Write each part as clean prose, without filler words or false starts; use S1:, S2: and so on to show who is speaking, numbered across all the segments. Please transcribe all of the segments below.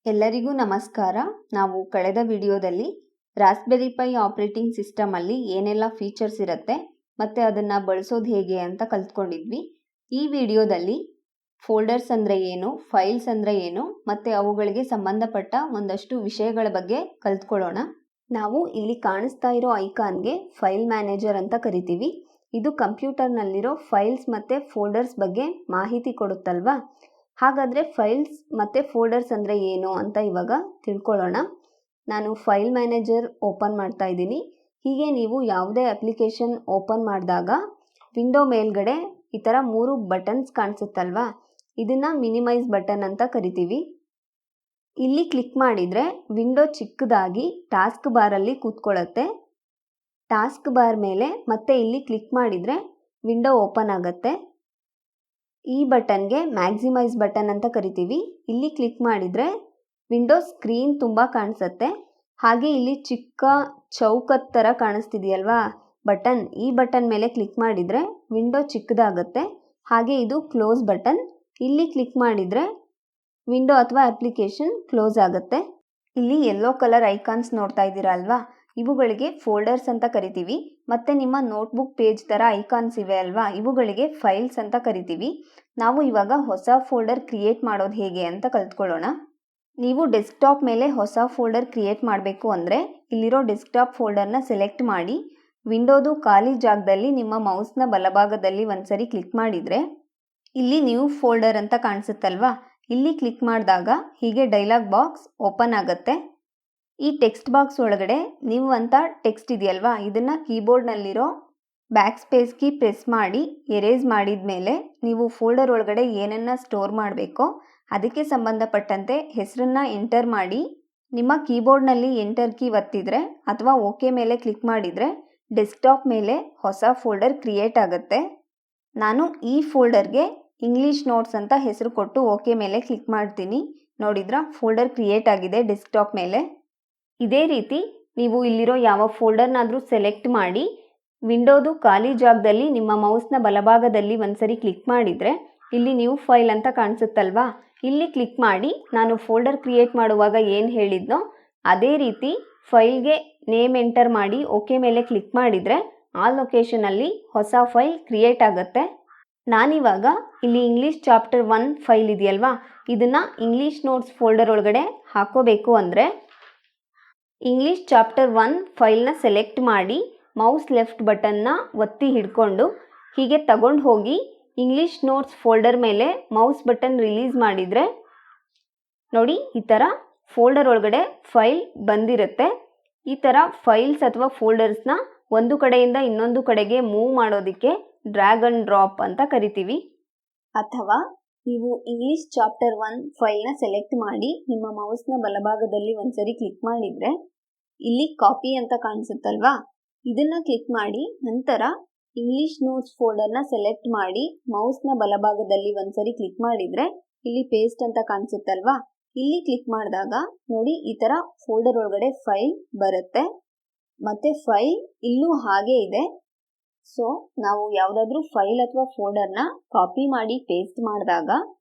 S1: ಎಲ್ಲರಿಗೂ ನಮಸ್ಕಾರ. ನಾವು ಕಳೆದ ವಿಡಿಯೋದಲ್ಲಿ ರಾಸ್ಬೆರಿ ಪೈ ಆಪರೇಟಿಂಗ್ ಸಿಸ್ಟಮಲ್ಲಿ ಏನೆಲ್ಲ ಫೀಚರ್ಸ್ ಇರುತ್ತೆ ಮತ್ತು ಅದನ್ನು ಬಳಸೋದು ಹೇಗೆ ಅಂತ ಕಲ್ತ್ಕೊಂಡಿದ್ವಿ. ಈ ವಿಡಿಯೋದಲ್ಲಿ ಫೋಲ್ಡರ್ಸ್ ಅಂದರೆ ಏನು, ಫೈಲ್ಸ್ ಅಂದರೆ ಏನು ಮತ್ತು ಅವುಗಳಿಗೆ ಸಂಬಂಧಪಟ್ಟ ಒಂದಷ್ಟು ವಿಷಯಗಳ ಬಗ್ಗೆ ಕಲ್ತ್ಕೊಳ್ಳೋಣ. ನಾವು ಇಲ್ಲಿ ಕಾಣಿಸ್ತಾ ಇರೋ ಐಕಾನ್ಗೆ ಫೈಲ್ ಮ್ಯಾನೇಜರ್ ಅಂತ ಕರಿತೀವಿ. ಇದು ಕಂಪ್ಯೂಟರ್ನಲ್ಲಿರೋ ಫೈಲ್ಸ್ ಮತ್ತು ಫೋಲ್ಡರ್ಸ್ ಬಗ್ಗೆ ಮಾಹಿತಿ ಕೊಡುತ್ತಲ್ವಾ. ಹಾಗಾದರೆ ಫೈಲ್ಸ್ ಮತ್ತು ಫೋಲ್ಡರ್ಸ್ ಅಂದರೆ ಏನು ಅಂತ ಇವಾಗ ತಿಳ್ಕೊಳ್ಳೋಣ. ನಾನು ಫೈಲ್ ಮ್ಯಾನೇಜರ್ ಓಪನ್ ಮಾಡ್ತಾ ಇದ್ದೀನಿ. ಹೀಗೆ ನೀವು ಯಾವುದೇ ಅಪ್ಲಿಕೇಶನ್ ಓಪನ್ ಮಾಡಿದಾಗ ವಿಂಡೋ ಮೇಲ್ಗಡೆ ಈ ಥರ 3 ಬಟನ್ಸ್ ಕಾಣಿಸುತ್ತಲ್ವಾ, ಇದನ್ನು ಮಿನಿಮೈಸ್ ಬಟನ್ ಅಂತ ಕರಿತೀವಿ. ಇಲ್ಲಿ ಕ್ಲಿಕ್ ಮಾಡಿದರೆ ವಿಂಡೋ ಚಿಕ್ಕದಾಗಿ ಟಾಸ್ಕ್ ಬಾರಲ್ಲಿ ಕೂತ್ಕೊಳ್ಳುತ್ತೆ. ಟಾಸ್ಕ್ ಬಾರ್ ಮೇಲೆ ಮತ್ತೆ ಇಲ್ಲಿ ಕ್ಲಿಕ್ ಮಾಡಿದರೆ ವಿಂಡೋ ಓಪನ್ ಆಗುತ್ತೆ. ಈ ಬಟನ್ಗೆ ಮ್ಯಾಕ್ಸಿಮೈಸ್ ಬಟನ್ ಅಂತ ಕರಿತೀವಿ. ಇಲ್ಲಿ ಕ್ಲಿಕ್ ಮಾಡಿದರೆ ವಿಂಡೋ ಸ್ಕ್ರೀನ್ ತುಂಬ ಕಾಣಿಸುತ್ತೆ. ಹಾಗೆ ಇಲ್ಲಿ ಚಿಕ್ಕ ಚೌಕದ ಥರ ಕಾಣಿಸ್ತಿದೆಯಲ್ವಾ ಬಟನ್, ಈ ಬಟನ್ ಮೇಲೆ ಕ್ಲಿಕ್ ಮಾಡಿದರೆ ವಿಂಡೋ ಚಿಕ್ಕದಾಗುತ್ತೆ. ಹಾಗೆ ಇದು ಕ್ಲೋಸ್ ಬಟನ್. ಇಲ್ಲಿ ಕ್ಲಿಕ್ ಮಾಡಿದರೆ ವಿಂಡೋ ಅಥವಾ ಅಪ್ಲಿಕೇಶನ್ ಕ್ಲೋಸ್ ಆಗುತ್ತೆ. ಇಲ್ಲಿ ಯೆಲ್ಲೋ ಕಲರ್ ಐಕಾನ್ಸ್ ನೋಡ್ತಾ ಇದ್ದೀರಾ ಅಲ್ವಾ, ಇವುಗಳಿಗೆ ಫೋಲ್ಡರ್ಸ್ ಅಂತ ಕರಿತೀವಿ. ಮತ್ತು ನಿಮ್ಮ ನೋಟ್ಬುಕ್ ಪೇಜ್ ಥರ ಐಕಾನ್ಸ್ ಇವೆ ಅಲ್ವಾ, ಇವುಗಳಿಗೆ ಫೈಲ್ಸ್ ಅಂತ ಕರಿತೀವಿ. ನಾವು ಇವಾಗ ಹೊಸ ಫೋಲ್ಡರ್ ಕ್ರಿಯೇಟ್ ಮಾಡೋದು ಹೇಗೆ ಅಂತ ಕಲ್ತ್ಕೊಳ್ಳೋಣ. ನೀವು ಡೆಸ್ಕ್ಟಾಪ್ ಮೇಲೆ ಹೊಸ ಫೋಲ್ಡರ್ ಕ್ರಿಯೇಟ್ ಮಾಡಬೇಕು ಅಂದರೆ ಇಲ್ಲಿರೋ ಡೆಸ್ಕ್ಟಾಪ್ ಫೋಲ್ಡರ್ನ ಸೆಲೆಕ್ಟ್ ಮಾಡಿ ವಿಂಡೋದು ಖಾಲಿ ಜಾಗದಲ್ಲಿ ನಿಮ್ಮ ಮೌಸ್ನ ಬಲಭಾಗದಲ್ಲಿ ಒಂದ್ಸರಿ ಕ್ಲಿಕ್ ಮಾಡಿದರೆ ಇಲ್ಲಿ ನ್ಯೂ ಫೋಲ್ಡರ್ ಅಂತ ಕಾಣಿಸುತ್ತಲ್ವಾ, ಇಲ್ಲಿ ಕ್ಲಿಕ್ ಮಾಡಿದಾಗ ಹೀಗೆ ಡೈಲಾಗ್ ಬಾಕ್ಸ್ ಓಪನ್ ಆಗುತ್ತೆ. ಈ ಟೆಕ್ಸ್ಟ್ ಬಾಕ್ಸ್ ಒಳಗಡೆ ನೀವು ಅಂತ ಟೆಕ್ಸ್ಟ್ ಇದೆಯಲ್ವಾ, ಇದನ್ನು ಕೀಬೋರ್ಡ್ನಲ್ಲಿರೋ ಬ್ಯಾಕ್ ಸ್ಪೇಸ್ ಕೀ ಪ್ರೆಸ್ ಮಾಡಿ ಎರೇಸ್ ಮಾಡಿದ ಮೇಲೆ ನೀವು ಫೋಲ್ಡರ್ ಒಳಗಡೆ ಏನನ್ನು ಸ್ಟೋರ್ ಮಾಡಬೇಕೋ ಅದಕ್ಕೆ ಸಂಬಂಧಪಟ್ಟಂತೆ ಹೆಸರನ್ನು ಎಂಟರ್ ಮಾಡಿ ನಿಮ್ಮ ಕೀಬೋರ್ಡ್ನಲ್ಲಿ ಎಂಟರ್ ಕೀ ಒತ್ತಿದರೆ ಅಥವಾ ಓಕೆ ಮೇಲೆ ಕ್ಲಿಕ್ ಮಾಡಿದರೆ ಡೆಸ್ಕ್ಟಾಪ್ ಮೇಲೆ ಹೊಸ ಫೋಲ್ಡರ್ ಕ್ರಿಯೇಟ್ ಆಗುತ್ತೆ. ನಾನು ಈ ಫೋಲ್ಡರ್ಗೆ ಇಂಗ್ಲೀಷ್ ನೋಟ್ಸ್ ಅಂತ ಹೆಸರು ಕೊಟ್ಟು ಓಕೆ ಮೇಲೆ ಕ್ಲಿಕ್ ಮಾಡ್ತೀನಿ. ನೋಡಿದ್ರಾ, ಫೋಲ್ಡರ್ ಕ್ರಿಯೇಟ್ ಆಗಿದೆ ಡೆಸ್ಕ್ಟಾಪ್ ಮೇಲೆ. ಇದೇ ರೀತಿ ನೀವು ಇಲ್ಲಿರೋ ಯಾವ ಫೋಲ್ಡರ್ನಾದರೂ ಸೆಲೆಕ್ಟ್ ಮಾಡಿ ವಿಂಡೋದು ಖಾಲಿ ಜಾಗದಲ್ಲಿ ನಿಮ್ಮ ಮೌಸ್ನ ಬಲಭಾಗದಲ್ಲಿ ಒಂದ್ಸರಿ ಕ್ಲಿಕ್ ಮಾಡಿದರೆ ಇಲ್ಲಿ ನ್ಯೂ ಫೈಲ್ ಅಂತ ಕಾಣಿಸುತ್ತಲ್ವಾ, ಇಲ್ಲಿ ಕ್ಲಿಕ್ ಮಾಡಿ ನಾನು ಫೋಲ್ಡರ್ ಕ್ರಿಯೇಟ್ ಮಾಡುವಾಗ ಏನು ಹೇಳಿದ್ನೋ ಅದೇ ರೀತಿ ಫೈಲ್ಗೆ ನೇಮ್ ಎಂಟರ್ ಮಾಡಿ ಓಕೆ ಮೇಲೆ ಕ್ಲಿಕ್ ಮಾಡಿದರೆ ಆ ಲೊಕೇಶನಲ್ಲಿ ಹೊಸ ಫೈಲ್ ಕ್ರಿಯೇಟ್ ಆಗುತ್ತೆ. ನಾನಿವಾಗ ಇಲ್ಲಿ ಇಂಗ್ಲೀಷ್ ಚಾಪ್ಟರ್ 1 ಫೈಲ್ ಇದೆಯಲ್ವಾ, ಇದನ್ನು ಇಂಗ್ಲೀಷ್ ನೋಟ್ಸ್ ಫೋಲ್ಡರ್ ಒಳಗಡೆ ಹಾಕೋಬೇಕು ಅಂದರೆ ಇಂಗ್ಲೀಷ್ ಚಾಪ್ಟರ್ 1 ಫೈಲ್ನ ಸೆಲೆಕ್ಟ್ ಮಾಡಿ ಮೌಸ್ ಲೆಫ್ಟ್ ಬಟನ್ನ ಒತ್ತಿ ಹಿಡ್ಕೊಂಡು ಹೀಗೆ ತಗೊಂಡು ಹೋಗಿ ಇಂಗ್ಲೀಷ್ ನೋಟ್ಸ್ ಫೋಲ್ಡರ್ ಮೇಲೆ ಮೌಸ್ ಬಟನ್ ರಿಲೀಸ್ ಮಾಡಿದರೆ ನೋಡಿ ಈ ಥರ ಫೋಲ್ಡರ್ ಒಳಗಡೆ ಫೈಲ್ ಬಂದಿರುತ್ತೆ. ಈ ಥರ ಫೈಲ್ಸ್ ಅಥವಾ ಫೋಲ್ಡರ್ಸ್ನ ಒಂದು ಕಡೆಯಿಂದ ಇನ್ನೊಂದು ಕಡೆಗೆ ಮೂವ್ ಮಾಡೋದಕ್ಕೆ ಡ್ರ್ಯಾಗ್ ಆ್ಯಂಡ್ ಡ್ರಾಪ್ ಅಂತ ಕರಿತೀವಿ. ಅಥವಾ ನೀವು ಇಂಗ್ಲೀಷ್ ಚಾಪ್ಟರ್ 1 ಫೈಲ್ನ ಸೆಲೆಕ್ಟ್ ಮಾಡಿ ನಿಮ್ಮ ಮೌಸ್ನ ಬಲಭಾಗದಲ್ಲಿ ಒಂದ್ಸರಿ ಕ್ಲಿಕ್ ಮಾಡಿದರೆ ಇಲ್ಲಿ ಕಾಪಿ ಅಂತ ಕಾಣಿಸುತ್ತಲ್ವಾ, ಇದನ್ನು ಕ್ಲಿಕ್ ಮಾಡಿ ನಂತರ ಇಂಗ್ಲೀಷ್ ನೋಟ್ಸ್ ಫೋಲ್ಡರ್ನ ಸೆಲೆಕ್ಟ್ ಮಾಡಿ ಮೌಸ್ನ ಬಲಭಾಗದಲ್ಲಿ ಒಂದ್ಸರಿ ಕ್ಲಿಕ್ ಮಾಡಿದರೆ ಇಲ್ಲಿ ಪೇಸ್ಟ್ ಅಂತ ಕಾಣಿಸುತ್ತಲ್ವಾ, ಇಲ್ಲಿ ಕ್ಲಿಕ್ ಮಾಡಿದಾಗ ನೋಡಿ ಈ ಥರ ಫೋಲ್ಡರ್ ಒಳಗಡೆ ಫೈಲ್ ಬರುತ್ತೆ. ಮತ್ತು ಫೈಲ್ ಇಲ್ಲೂ ಹಾಗೆ ಇದೆ. ಸೊ ನಾವು ಯಾವುದಾದ್ರೂ ಫೈಲ್ ಅಥವಾ ಫೋಲ್ಡರ್ನ ಕಾಪಿ ಮಾಡಿ ಪೇಸ್ಟ್ ಮಾಡಿದಾಗ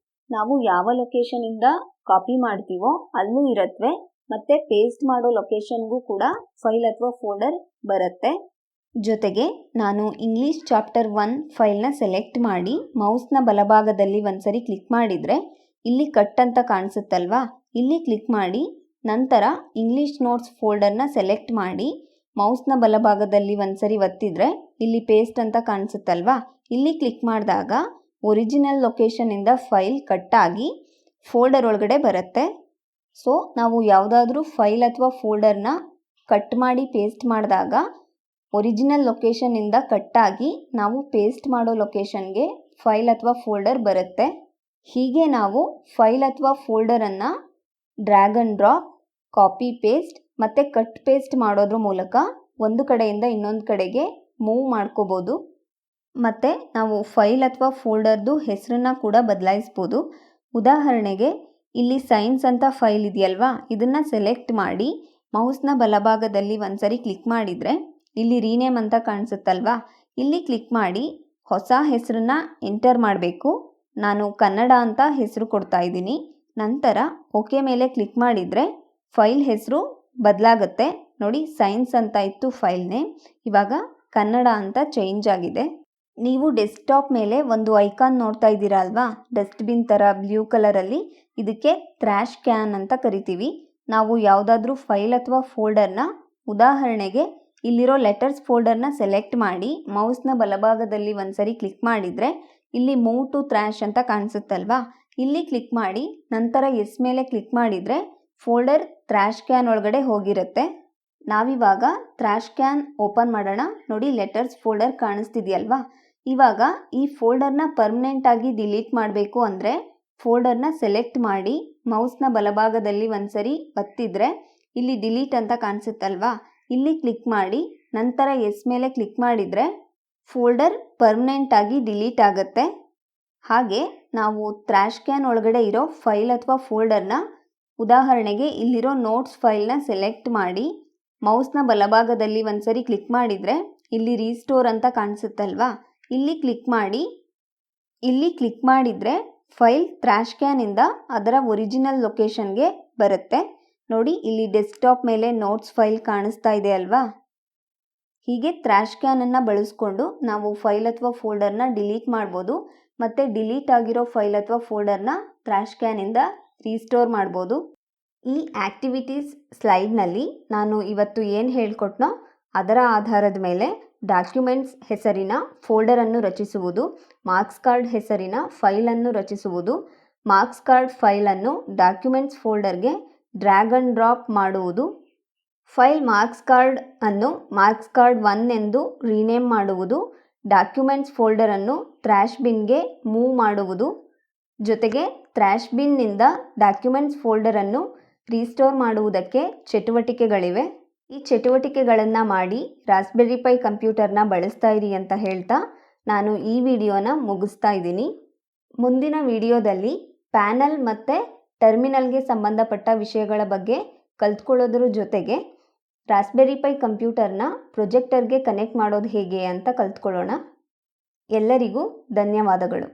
S1: ನಾವು ಯಾವ ಲೊಕೇಶನಿಂದ ಕಾಪಿ ಮಾಡ್ತೀವೋ ಅಲ್ಲೂ ಇರತ್ವೆ, ಮತ್ತು ಪೇಸ್ಟ್ ಮಾಡೋ ಲೊಕೇಶನ್ಗೂ ಕೂಡ ಫೈಲ್ ಅಥವಾ ಫೋಲ್ಡರ್ ಬರುತ್ತೆ. ಜೊತೆಗೆ ನಾನು ಇಂಗ್ಲೀಷ್ ಚಾಪ್ಟರ್ 1 ಫೈಲ್ನ ಸೆಲೆಕ್ಟ್ ಮಾಡಿ ಮೌಸ್ನ ಬಲಭಾಗದಲ್ಲಿ ಒಂದ್ಸರಿ ಕ್ಲಿಕ್ ಮಾಡಿದರೆ ಇಲ್ಲಿ ಕಟ್ ಅಂತ ಕಾಣಿಸುತ್ತಲ್ವಾ, ಇಲ್ಲಿ ಕ್ಲಿಕ್ ಮಾಡಿ ನಂತರ ಇಂಗ್ಲೀಷ್ ನೋಟ್ಸ್ ಫೋಲ್ಡರ್ನ ಸೆಲೆಕ್ಟ್ ಮಾಡಿ ಮೌಸ್ನ ಬಲಭಾಗದಲ್ಲಿ ಒಂದ್ಸರಿ ಒತ್ತಿದರೆ ಇಲ್ಲಿ ಪೇಸ್ಟ್ ಅಂತ ಕಾಣಿಸುತ್ತಲ್ವಾ, ಇಲ್ಲಿ ಕ್ಲಿಕ್ ಮಾಡಿದಾಗ ಒರಿಜಿನಲ್ ಲೊಕೇಶನಿಂದ ಫೈಲ್ ಕಟ್ಟಾಗಿ ಫೋಲ್ಡರ್ ಒಳಗಡೆ ಬರುತ್ತೆ. ಸೊ ನಾವು ಯಾವುದಾದ್ರೂ ಫೈಲ್ ಅಥವಾ ಫೋಲ್ಡರ್ನ ಕಟ್ ಮಾಡಿ ಪೇಸ್ಟ್ ಮಾಡಿದಾಗ ಒರಿಜಿನಲ್ ಲೊಕೇಶನಿಂದ ಕಟ್ಟಾಗಿ ನಾವು ಪೇಸ್ಟ್ ಮಾಡೋ ಲೊಕೇಶನ್ಗೆ ಫೈಲ್ ಅಥವಾ ಫೋಲ್ಡರ್ ಬರುತ್ತೆ. ಹೀಗೆ ನಾವು ಫೈಲ್ ಅಥವಾ ಫೋಲ್ಡರನ್ನು drag and drop, copy paste ಮತ್ತು ಕಟ್ ಪೇಸ್ಟ್ ಮಾಡೋದ್ರ ಮೂಲಕ ಒಂದು ಕಡೆಯಿಂದ ಇನ್ನೊಂದು ಕಡೆಗೆ ಮೂವ್ ಮಾಡ್ಕೋಬೋದು. ಮತ್ತು ನಾವು ಫೈಲ್ ಅಥವಾ ಫೋಲ್ಡರ್ದು ಹೆಸರನ್ನು ಕೂಡ ಬದಲಾಯಿಸ್ಬೋದು. ಉದಾಹರಣೆಗೆ ಇಲ್ಲಿ ಸೈನ್ಸ್ ಅಂತ ಫೈಲ್ ಇದೆಯಲ್ವಾ, ಇದನ್ನು ಸೆಲೆಕ್ಟ್ ಮಾಡಿ ಮೌಸ್ನ ಬಲಭಾಗದಲ್ಲಿ ಒಂದ್ಸರಿ ಕ್ಲಿಕ್ ಮಾಡಿದರೆ ಇಲ್ಲಿ ರೀನೇಮ್ ಅಂತ ಕಾಣಿಸುತ್ತಲ್ವಾ, ಇಲ್ಲಿ ಕ್ಲಿಕ್ ಮಾಡಿ ಹೊಸ ಹೆಸರನ್ನು ಎಂಟರ್ ಮಾಡಬೇಕು. ನಾನು ಕನ್ನಡ ಅಂತ ಹೆಸರು ಕೊಡ್ತಾ ಇದ್ದೀನಿ. ನಂತರ ಓಕೆ ಮೇಲೆ ಕ್ಲಿಕ್ ಮಾಡಿದರೆ ಫೈಲ್ ಹೆಸರು ಬದಲಾಗುತ್ತೆ. ನೋಡಿ, ಸೈನ್ಸ್ ಅಂತ ಇತ್ತು ಫೈಲ್ ನೇಮ್, ಇವಾಗ ಕನ್ನಡ ಅಂತ ಚೇಂಜ್ ಆಗಿದೆ. ನೀವು ಡೆಸ್ಕ್ಟಾಪ್ ಮೇಲೆ ಒಂದು ಐಕಾನ್ ನೋಡ್ತಾ ಇದ್ದೀರಾ ಅಲ್ವಾ, ಡಸ್ಟ್ಬಿನ್ ಥರ ಬ್ಲೂ ಕಲರಲ್ಲಿ, ಇದಕ್ಕೆ ಟ್ರ್ಯಾಶ್ ಕ್ಯಾನ್ ಅಂತ ಕರಿತೀವಿ. ನಾವು ಯಾವುದಾದ್ರೂ ಫೈಲ್ ಅಥವಾ ಫೋಲ್ಡರ್ನ, ಉದಾಹರಣೆಗೆ ಇಲ್ಲಿರೋ ಲೆಟರ್ಸ್ ಫೋಲ್ಡರ್ನ ಸೆಲೆಕ್ಟ್ ಮಾಡಿ ಮೌಸ್ನ ಬಲಭಾಗದಲ್ಲಿ ಒಂದ್ಸರಿ ಕ್ಲಿಕ್ ಮಾಡಿದರೆ ಇಲ್ಲಿ ಮೂವ್ ಟು ಟ್ರ್ಯಾಶ್ ಅಂತ ಕಾಣಿಸುತ್ತಲ್ವಾ, ಇಲ್ಲಿ ಕ್ಲಿಕ್ ಮಾಡಿ ನಂತರ ಎಸ್ ಮೇಲೆ ಕ್ಲಿಕ್ ಮಾಡಿದರೆ ಫೋಲ್ಡರ್ ಟ್ರ್ಯಾಶ್ ಕ್ಯಾನ್ ಒಳಗಡೆ ಹೋಗಿರುತ್ತೆ. ನಾವಿವಾಗ ಟ್ರ್ಯಾಶ್ ಕ್ಯಾನ್ ಓಪನ್ ಮಾಡೋಣ. ನೋಡಿ, ಲೆಟರ್ಸ್ ಫೋಲ್ಡರ್ ಕಾಣಿಸ್ತಿದೆಯಲ್ವಾ. ಇವಾಗ ಈ ಫೋಲ್ಡರ್ನ ಪರ್ಮನೆಂಟಾಗಿ ಡಿಲೀಟ್ ಮಾಡಬೇಕು ಅಂದರೆ ಫೋಲ್ಡರ್ನ ಸೆಲೆಕ್ಟ್ ಮಾಡಿ ಮೌಸ್ನ ಬಲಭಾಗದಲ್ಲಿ ಒಂದ್ಸರಿ ಒತ್ತಿದ್ರೆ ಇಲ್ಲಿ ಡಿಲೀಟ್ ಅಂತ ಕಾಣಿಸುತ್ತಲ್ವಾ, ಇಲ್ಲಿ ಕ್ಲಿಕ್ ಮಾಡಿ ನಂತರ ಎಸ್ ಮೇಲೆ ಕ್ಲಿಕ್ ಮಾಡಿದರೆ ಫೋಲ್ಡರ್ ಪರ್ಮನೆಂಟಾಗಿ ಡಿಲೀಟ್ ಆಗುತ್ತೆ. ಹಾಗೆ ನಾವು ಟ್ರ್ಯಾಶ್ ಕ್ಯಾನ್ ಒಳಗಡೆ ಇರೋ ಫೈಲ್ ಅಥವಾ ಫೋಲ್ಡರ್ನ, ಉದಾಹರಣೆಗೆ ಇಲ್ಲಿರೋ ನೋಟ್ಸ್ ಫೈಲ್ನ ಸೆಲೆಕ್ಟ್ ಮಾಡಿ ಮೌಸ್ನ ಬಲಭಾಗದಲ್ಲಿ ಒಂದ್ಸರಿ ಕ್ಲಿಕ್ ಮಾಡಿದರೆ ಇಲ್ಲಿ ರೀಸ್ಟೋರ್ ಅಂತ ಕಾಣಿಸುತ್ತಲ್ವಾ, ಇಲ್ಲಿ ಕ್ಲಿಕ್ ಮಾಡಿದರೆ ಫೈಲ್ ಟ್ರ್ಯಾಶ್ ಕ್ಯಾನಿಂದ ಅದರ ಒರಿಜಿನಲ್ ಲೊಕೇಶನ್ಗೆ ಬರುತ್ತೆ. ನೋಡಿ, ಇಲ್ಲಿ ಡೆಸ್ಕ್ಟಾಪ್ ಮೇಲೆ ನೋಟ್ಸ್ ಫೈಲ್ ಕಾಣಿಸ್ತಾ ಇದೆ ಅಲ್ವಾ. ಹೀಗೆ ಟ್ರ್ಯಾಶ್ ಕ್ಯಾನನ್ನು ಬಳಸ್ಕೊಂಡು ನಾವು ಫೈಲ್ ಅಥವಾ ಫೋಲ್ಡರ್ನ ಡಿಲೀಟ್ ಮಾಡ್ಬೋದು, ಮತ್ತು ಡಿಲೀಟ್ ಆಗಿರೋ ಫೈಲ್ ಅಥವಾ ಫೋಲ್ಡರ್ನ ಟ್ರ್ಯಾಶ್ ಕ್ಯಾನಿಂದ ರೀಸ್ಟೋರ್ ಮಾಡ್ಬೋದು. ಈ ಆ್ಯಕ್ಟಿವಿಟೀಸ್ ಸ್ಲೈಡ್ನಲ್ಲಿ ನಾನು ಇವತ್ತು ಏನು ಹೇಳ್ಕೊಟ್ನೋ ಅದರ ಆಧಾರದ ಮೇಲೆ ಡಾಕ್ಯುಮೆಂಟ್ಸ್ ಹೆಸರಿನ ಫೋಲ್ಡರನ್ನು ರಚಿಸುವುದು, ಮಾರ್ಕ್ಸ್ ಕಾರ್ಡ್ ಹೆಸರಿನ ಫೈಲನ್ನು ರಚಿಸುವುದು, ಮಾರ್ಕ್ಸ್ ಕಾರ್ಡ್ ಫೈಲನ್ನು ಡಾಕ್ಯುಮೆಂಟ್ಸ್ ಫೋಲ್ಡರ್ಗೆ ಡ್ರ್ಯಾಗ್ ಆ್ಯಂಡ್ ಡ್ರಾಪ್ ಮಾಡುವುದು, ಫೈಲ್ ಮಾರ್ಕ್ಸ್ ಕಾರ್ಡ್ ಅನ್ನು ಮಾರ್ಕ್ಸ್ ಕಾರ್ಡ್ 1 ಎಂದು ರೀನೇಮ್ ಮಾಡುವುದು, ಡಾಕ್ಯುಮೆಂಟ್ಸ್ ಫೋಲ್ಡರನ್ನು ಟ್ರ್ಯಾಶ್ ಬಿನ್ಗೆ ಮೂವ್ ಮಾಡುವುದು, ಜೊತೆಗೆ ಟ್ರ್ಯಾಶ್ ಬಿನ್ನಿಂದ ಡಾಕ್ಯುಮೆಂಟ್ಸ್ ಫೋಲ್ಡರನ್ನು ರೀಸ್ಟೋರ್ ಮಾಡುವುದಕ್ಕೆ ಚಟುವಟಿಕೆಗಳಿವೆ. ಈ ಚಟುವಟಿಕೆಗಳನ್ನು ಮಾಡಿ ರಾಸ್ಬೆರಿ ಪೈ ಕಂಪ್ಯೂಟರ್ನ ಬಳಸ್ತಾ ಇರಿ ಅಂತ ಹೇಳ್ತಾ ನಾನು ಈ ವಿಡಿಯೋನ ಮುಗಿಸ್ತಾ ಇದ್ದೀನಿ. ಮುಂದಿನ ವಿಡಿಯೋದಲ್ಲಿ ಪ್ಯಾನಲ್ ಮತ್ತು ಟರ್ಮಿನಲ್ಗೆ ಸಂಬಂಧಪಟ್ಟ ವಿಷಯಗಳ ಬಗ್ಗೆ ಕಲ್ತ್ಕೊಳ್ಳೋದ್ರ ಜೊತೆಗೆ ರಾಸ್ಬೆರಿ ಪೈ ಕಂಪ್ಯೂಟರ್ನ ಪ್ರೊಜೆಕ್ಟರ್ಗೆ ಕನೆಕ್ಟ್ ಮಾಡೋದು ಹೇಗೆ ಅಂತ ಕಲ್ತ್ಕೊಳ್ಳೋಣ. ಎಲ್ಲರಿಗೂ ಧನ್ಯವಾದಗಳು.